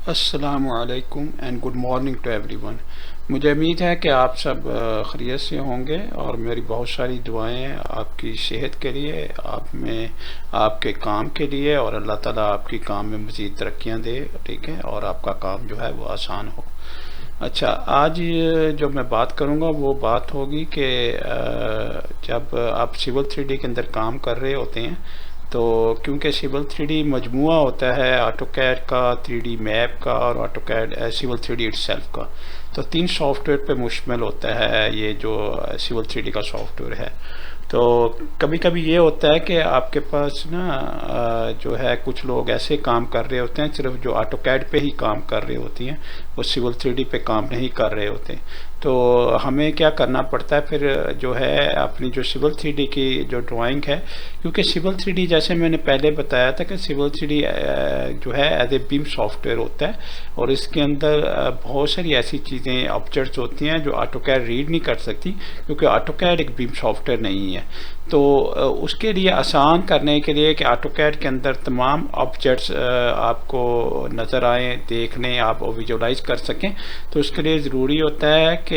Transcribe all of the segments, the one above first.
अस्सलामुअलैकुम and good morning to everyone. मुझे उम्मीद है कि आप सब खैरियत से होंगे और मेरी बहुत सारी दुआएं आपकी सेहत के लिए, आप में आपके काम के लिए, और अल्लाह ताला आपकी काम में मज़ीद तरक्कियां दे, ठीक है, और आपका काम जो है वो आसान हो। अच्छा, आज जो मैं बात करूंगा वो बात होगी कि जब आप सिविल 3D के अंदर काम कर रहे होते हैं तो क्योंकि सिविल 3D मजमुआ होता है ऑटोकैड का, 3D मैप का और ऑटोकैड सिविल 3D इटसेल्फ का, तो 3 सॉफ्टवेयर पे मुश्तमिल होता है ये जो सिविल 3D का सॉफ्टवेयर है। तो कभी कभी ये होता है कि आपके पास ना जो है कुछ लोग ऐसे काम कर रहे होते हैं सिर्फ जो ऑटोकैड पे ही काम कर रहे होती हैं, वो सिविल 3D पे काम नहीं कर रहे होते। तो हमें क्या करना पड़ता है फिर जो है अपनी जो सिविल 3D की जो ड्राइंग है, क्योंकि सिविल 3D जैसे मैंने पहले बताया था कि सिविल 3D जो है एज ए बीम सॉफ्टवेयर होता है और इसके अंदर बहुत सारी ऐसी चीज़ें ऑब्जेक्ट्स होती हैं जो ऑटोकैड रीड नहीं कर सकती, क्योंकि ऑटोकैड एक बीम सॉफ्टवेयर नहीं है। तो उसके लिए आसान करने के लिए कि ऑटोकैड के अंदर तमाम ऑब्जेक्ट्स आपको नज़र आए, देखने, आप विजुलाइज कर सकें, तो उसके लिए ज़रूरी होता है कि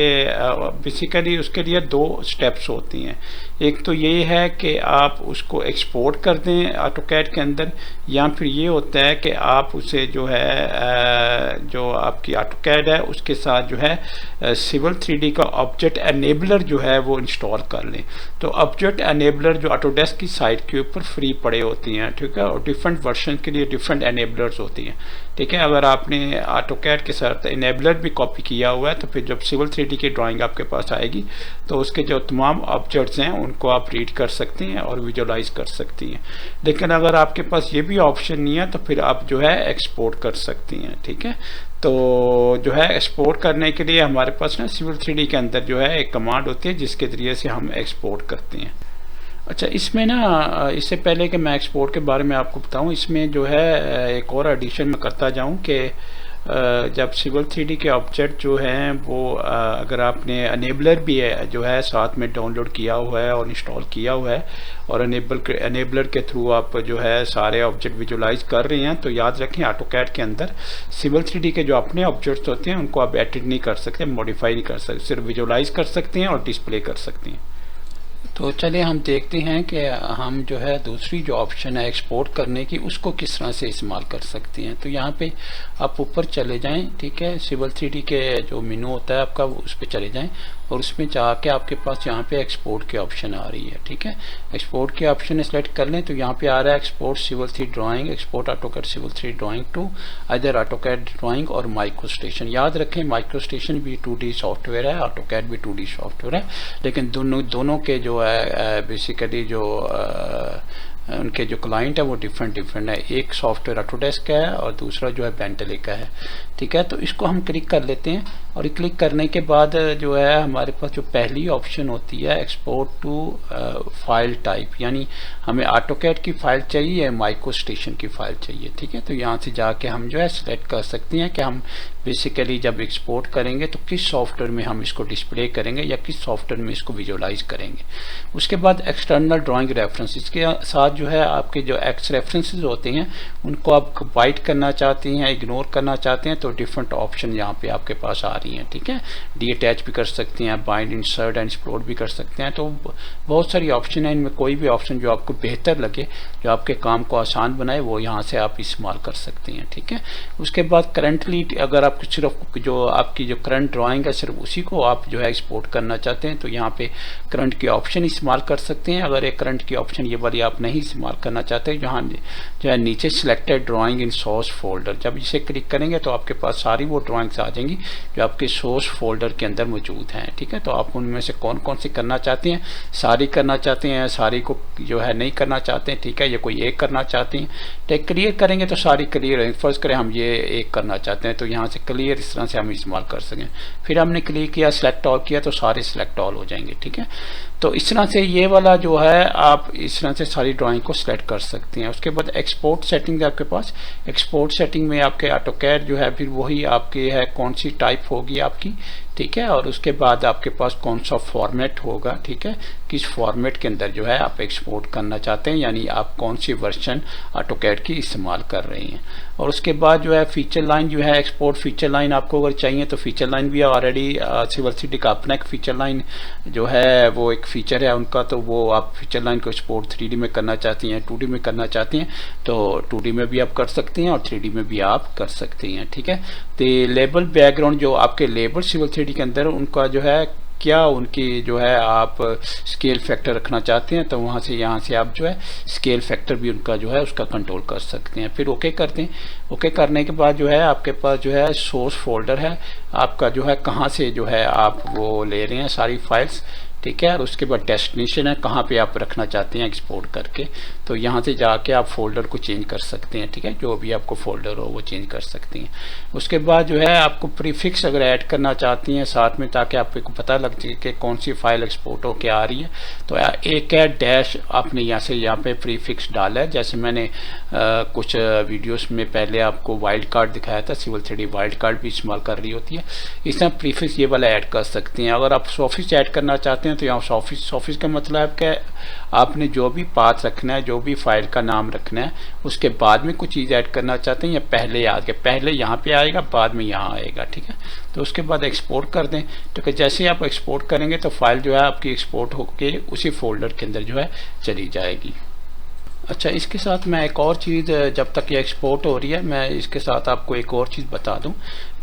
बेसिकली उसके लिए 2 स्टेप्स होती हैं। एक तो ये है कि आप उसको एक्सपोर्ट कर दें ऑटोकैड के अंदर, या फिर ये होता है कि आप उसे जो है जो आपकी ऑटोकैड है उसके साथ जो है सिविल 3D का ऑब्जेक्ट एनेबलर जो है वो इंस्टॉल कर लें। तो ऑब्जेक्ट एनेबलर जो ऑटोडेस्क की साइट के ऊपर फ्री पड़े होती हैं, ठीक है, और डिफरेंट वर्जन के लिए डिफरेंट एनेबलर्स होती हैं, ठीक है। अगर आपने ऑटोकैड के साथ एनेबलर भी कॉपी किया हुआ है तो फिर जब सिविल 3D की ड्राइंग आपके पास आएगी तो उसके जो तमाम ऑब्जेक्ट्स हैं उनको आप रीड कर सकती हैं और विजुलाइज कर सकती हैं। लेकिन अगर आपके पास ये भी ऑप्शन नहीं है तो फिर आप जो है एक्सपोर्ट कर सकती हैं, ठीक है। तो जो है एक्सपोर्ट करने के लिए हमारे पास ना सिविल 3D के अंदर जो है एक कमांड होती है जिसके ज़रिए से हम एक्सपोर्ट करते हैं। अच्छा, इसमें ना इससे पहले कि मैं एक्सपोर्ट के बारे में आपको बताऊं, इसमें जो है एक और एडिशन में करता जाऊं कि जब सिविल 3D के ऑब्जेक्ट जो हैं वो अगर आपने अनेबलर भी है जो है साथ में डाउनलोड किया हुआ है और इंस्टॉल किया हुआ है और अनेबलर के थ्रू आप जो है सारे ऑब्जेक्ट विजुलाइज कर रहे हैं, तो याद रखें ऑटोकैड के अंदर सिविल 3D के जो अपने ऑब्जेक्ट्स होते हैं उनको आप एडिट नहीं कर सकते, मॉडिफाई नहीं कर सकते, सिर्फ विजुलाइज कर सकते हैं और डिस्प्ले कर सकते हैं। तो चलिए हम देखते हैं कि हम जो है दूसरी जो ऑप्शन है एक्सपोर्ट करने की उसको किस तरह से इस्तेमाल कर सकते हैं। तो यहाँ पे आप ऊपर चले जाएं, ठीक है, सिविल 3D के जो मेनू होता है आपका उस पर चले जाएं और उसमें जाके आपके पास यहाँ पे एक्सपोर्ट की ऑप्शन आ रही है, ठीक है। एक्सपोर्ट के ऑप्शन सेलेक्ट कर लें तो यहाँ पे आ रहा है export civil 3D drawing, export AutoCAD civil 3D drawing to either AutoCAD drawing और माइक्रो स्टेशन। याद रखें माइक्रो स्टेशन भी 2D सॉफ्टवेयर है, ऑटोकैड भी 2D सॉफ्टवेयर है, लेकिन दोनों के जो है बेसिकली जो उनके जो क्लाइंट है वो डिफरेंट है। एक सॉफ्टवेयर ऑटोडेस्क का है और दूसरा जो है बेंटली का है, ठीक है। तो इसको हम क्लिक कर लेते हैं और क्लिक करने के बाद जो है हमारे पास जो पहली ऑप्शन होती है एक्सपोर्ट टू फाइल टाइप, यानी हमें ऑटोकैड की फाइल चाहिए या माइक्रो स्टेशन की फाइल चाहिए, ठीक है। तो यहाँ से जाके हम जो है सिलेक्ट कर सकते हैं कि हम बेसिकली जब एक्सपोर्ट करेंगे तो किस सॉफ्टवेयर में हम इसको डिस्प्ले करेंगे या किस सॉफ्टवेयर में इसको विजुलाइज करेंगे। उसके बाद एक्सटर्नल ड्राइंग रेफरेंस, इसके साथ जो है आपके जो एक्स रेफरेंसेस होते हैं उनको आप वाइट करना चाहते हैं, इग्नोर करना चाहते हैं, तो डिफरेंट ऑप्शन यहाँ पे आपके पास आ रही हैं, ठीक है। डी अटैच भी कर सकते हैं, बाइंड, इंसर्ट एंड एक्सप्लोर भी कर सकते हैं। तो बहुत सारी ऑप्शन है, इनमें कोई भी ऑप्शन जो आपको बेहतर लगे, जो आपके काम को आसान बनाए, वो यहाँ से आप इस्तेमाल कर सकते हैं, ठीक है। उसके बाद करंटली अगर आप सिर्फ जो आपकी जो करंट ड्राइंग है सिर्फ उसी को आप जो है एक्सपोर्ट करना चाहते हैं तो यहाँ पे करंट की ऑप्शन इस्तेमाल कर सकते हैं। अगर एक करंट की ऑप्शन ये वाली आप नहीं इस्तेमाल करना चाहते, जहाँ जो है नीचे सिलेक्टेड ड्राइंग इन सोर्स फोल्डर, जब इसे क्लिक करेंगे तो आपके पास सारी वो ड्राइंग्स आ जाएंगी जो आपके सोर्स फोल्डर के अंदर मौजूद हैं, ठीक है। तो आप उनमें से कौन कौन सी करना चाहते हैं, सारी करना चाहते हैं, सारी को जो है नहीं करना चाहते हैं, ठीक है, ये कोई एक करना चाहते हैं, टेक क्लियर करेंगे तो सारी क्लियर है। फर्स्ट करें हम ये एक करना चाहते हैं तो यहाँ से क्लियर इस तरह से हम इस्तेमाल कर सकें। फिर हमने क्लिक किया, सिलेक्ट ऑल किया तो सारे सिलेक्ट ऑल हो जाएंगे, ठीक है। तो इस तरह से ये वाला जो है आप इस तरह से सारी ड्राइंग को सिलेक्ट कर सकते हैं। उसके बाद एक्सपोर्ट सेटिंग आपके पास, एक्सपोर्ट सेटिंग में आपके ऑटोकैड जो है फिर वही आपके है कौन सी टाइप होगी आपकी, ठीक है, और उसके बाद आपके पास कौन सा फॉर्मेट होगा, ठीक है, किस फॉर्मेट के अंदर जो है आप एक्सपोर्ट करना चाहते हैं, यानी आप कौन सी वर्जन ऑटोकैड की इस्तेमाल कर रहे हैं। और उसके बाद जो है फीचर लाइन जो है, एक्सपोर्ट फीचर लाइन आपको अगर चाहिए तो फीचर लाइन भी ऑलरेडी सिविल सिटी का अपना एक फीचर लाइन जो है वो एक फीचर है उनका, तो वो आप फीचर लाइन को एक्सपोर्ट 3D में करना चाहती हैं, 2D में करना चाहती हैं तो 2D में भी आप कर सकते हैं और 3D में भी आप कर सकते हैं, ठीक है। तो लेबल बैकग्राउंड जो आपके लेबल सिविल सिटी के अंदर उनका जो है क्या उनकी जो है आप स्केल फैक्टर रखना चाहते हैं तो वहाँ से यहाँ से आप जो है स्केल फैक्टर भी उनका जो है उसका कंट्रोल कर सकते हैं। फिर ओके करते हैं। ओके करने के बाद जो है आपके पास जो है सोर्स फोल्डर है आपका, जो है कहाँ से जो है आप वो ले रहे हैं सारी फाइल्स, ठीक है। और उसके बाद डेस्टिनेशन है कहाँ पे आप रखना चाहते हैं एक्सपोर्ट करके, तो यहाँ से जाके आप फोल्डर को चेंज कर सकते हैं, ठीक है, जो भी आपको फोल्डर हो वो चेंज कर सकते हैं। उसके बाद जो है आपको प्रीफिक्स अगर ऐड करना चाहती हैं साथ में ताकि आपको पता लग जाए कि कौन सी फाइल एक्सपोर्ट हो के आ रही है, तो एक है डैश आपने यहाँ से यहाँ पे प्रीफिक्स डाला है। जैसे मैंने कुछ वीडियोस में पहले आपको वाइल्ड कार्ड दिखाया था, सिविल 3D वाइल्ड कार्ड भी इस्तेमाल कर रही होती है, इस तरह प्रीफिक्स ये वाला ऐड कर सकते हैं। अगर आप सॉफिस ऐड करना चाहते हैं तो यहाँ सॉफिस का मतलब है कि आपने जो भी पाथ रखना है, जो भी फाइल का नाम रखना है, उसके बाद में कुछ चीज़ ऐड करना चाहते हैं या पहले याद के पहले यहाँ पे आएगा बाद में यहाँ आएगा, ठीक है। तो उसके बाद एक्सपोर्ट कर दें, तो जैसे आप एक्सपोर्ट करेंगे तो फाइल जो है आपकी एक्सपोर्ट होके उसी फोल्डर के अंदर जो है चली जाएगी। अच्छा, इसके साथ मैं एक और चीज़, जब तक ये एक्सपोर्ट हो रही है मैं इसके साथ आपको एक और चीज़ बता दूं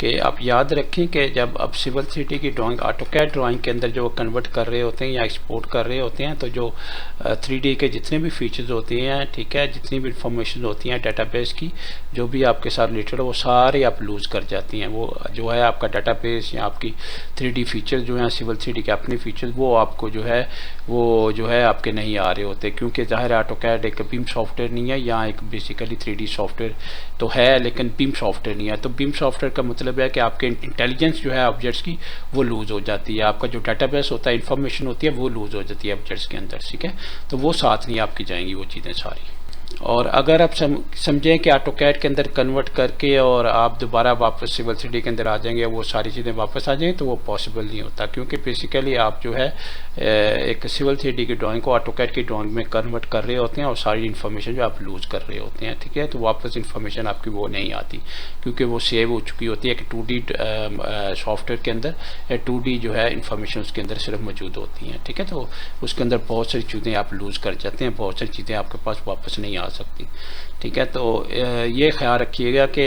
कि आप याद रखें कि जब आप सिविल सिटी की ड्राइंग ऑटोकैड ड्राइंग के अंदर जो कन्वर्ट कर रहे होते हैं या एक्सपोर्ट कर रहे होते हैं तो जो 3D के जितने भी फीचर्स होते हैं, ठीक है, जितनी भी इंफॉर्मेशन होती हैं डाटाबेस की जो भी आपके साथ रिलेटेड वो सारे आप लूज़ कर जाती हैं। वो जो है आपका डाटाबेस या आपकी 3D फीचर्स जो हैं सिविल सिटी के अपने फीचर्स वो आपको जो है आपके नहीं आ रहे होते, क्योंकि ज़ाहिर ऑटोकैड एक बीम सॉफ्टवेयर नहीं है, यहाँ एक बेसिकली 3D सॉफ्टवेयर तो है लेकिन बीम सॉफ्टवेयर नहीं है। तो बीम सॉफ्टवेयर का मतलब है कि आपके इंटेलिजेंस जो है ऑब्जेक्ट्स की वो लूज़ हो जाती है, आपका जो डाटाबेस होता है इंफॉर्मेशन होती है वो लूज़ हो जाती है ऑब्जेक्ट्स के अंदर, ठीक है। तो वो साथ नहीं आपकी जाएंगी वो चीज़ें सारी। और अगर आप समझें कि ऑटोकैड के अंदर कन्वर्ट करके और आप दोबारा वापस सिविल सिटी के अंदर आ जाएंगे, वो सारी चीज़ें वापस आ जाएंगी, तो वो पॉसिबल नहीं होता, क्योंकि बेसिकली आप जो है एक सिविल 3D की ड्राइंग को ऑटोकैड की ड्राइंग में कन्वर्ट कर रहे होते हैं और सारी इन्फॉर्मेशन जो आप लूज़ कर रहे होते हैं, ठीक है। तो वापस इन्फॉर्मेशन आपकी वो नहीं आती क्योंकि वो सेव हो चुकी होती है कि 2D सॉफ्टवेयर के अंदर 2D जो है इन्फॉर्मेशन उसके अंदर सिर्फ मौजूद होती हैं, ठीक है। तो उसके अंदर बहुत सारी चीज़ें आप लूज़ कर जाते हैं, बहुत सारी चीज़ें आपके पास वापस नहीं आ सकती, ठीक है। तो ये ख्याल रखिएगा कि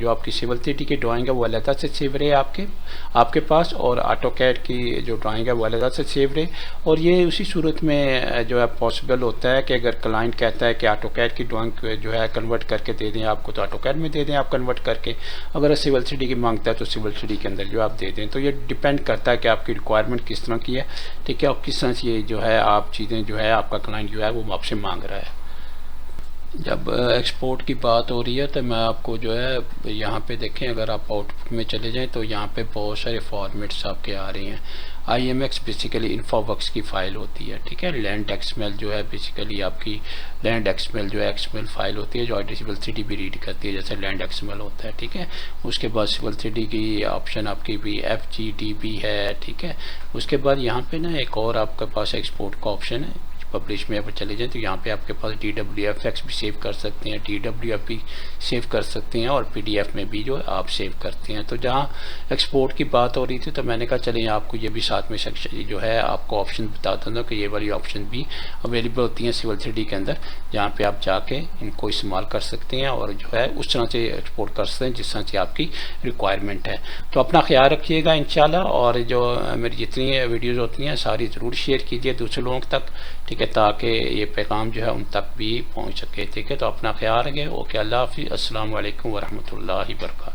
जो आपकी सिविल 3D की ड्राइंग है वो अलग से सेव रहे आपके पास, और ऑटोकैड की जो ड्राइंग है वो अलग से सेव रहे। और ये उसी सूरत में जो है पॉसिबल होता है कि अगर क्लाइंट कहता है कि ऑटोकैड की ड्राइंग जो है कन्वर्ट करके दे दें आपको, तो ऑटोकैड में दे दें आप कन्वर्ट करके। अगर सिविल 3D की मांगता है तो सिविल 3D के अंदर जो आप दे दें। तो ये डिपेंड करता है कि आपकी रिक्वायरमेंट किस तरह की है, ठीक है, और किस तरह से ये जो है आप चीज़ें जो है आपका क्लाइंट जो है वो आपसे मांग रहा है। जब एक्सपोर्ट की बात हो रही है तो मैं आपको जो है यहाँ पे देखें, अगर आप आउटपुट में चले जाएं तो यहाँ पे बहुत सारे फॉर्मेट्स आपके आ रहे हैं। IMX बेसिकली इन्फोवर्क्स की फ़ाइल होती है, ठीक है। लैंड XML जो है बेसिकली आपकी लैंड XML जो है XML फाइल होती है जो सिविल 3D भी रीड करती है जैसे लैंड XML होता है, ठीक है। उसके बाद सिविल 3D की ऑप्शन आपकी भी FGDB है, ठीक है। उसके बाद यहाँ पे ना एक और आपके पास एक्सपोर्ट का ऑप्शन है, पब्लिश में अगर चले जाएं तो यहाँ पे आपके पास DWFX भी सेव कर सकते हैं, DWF भी सेव कर सकते हैं और PDF में भी जो आप सेव करते हैं। तो जहाँ एक्सपोर्ट की बात हो रही थी तो मैंने कहा चलिए आपको ये भी साथ में जो है आपको ऑप्शन बताता हूँ कि ये वाली ऑप्शन भी अवेलेबल होती हैं सिविल 3D के अंदर, जहाँ पे आप जाके इनको इस्तेमाल कर सकते हैं और जो है उस तरह से एक्सपोर्ट कर सकते हैं जिस तरह से आपकी रिक्वायरमेंट है। तो अपना ख्याल रखिएगा इंशाल्लाह, और जो मेरी जितनी वीडियोज़ होती हैं सारी ज़रूर शेयर कीजिए दूसरे लोगों तक, ठीक है, ताकि ये पैगाम जो है उन तक भी पहुंच सके, ठीक है। तो अपना ख्याल रखें। ओके, अल्लाह हाफिज़, अस्सलाम वालेकुम वरहमतुल्लाहि वबरकातुहू।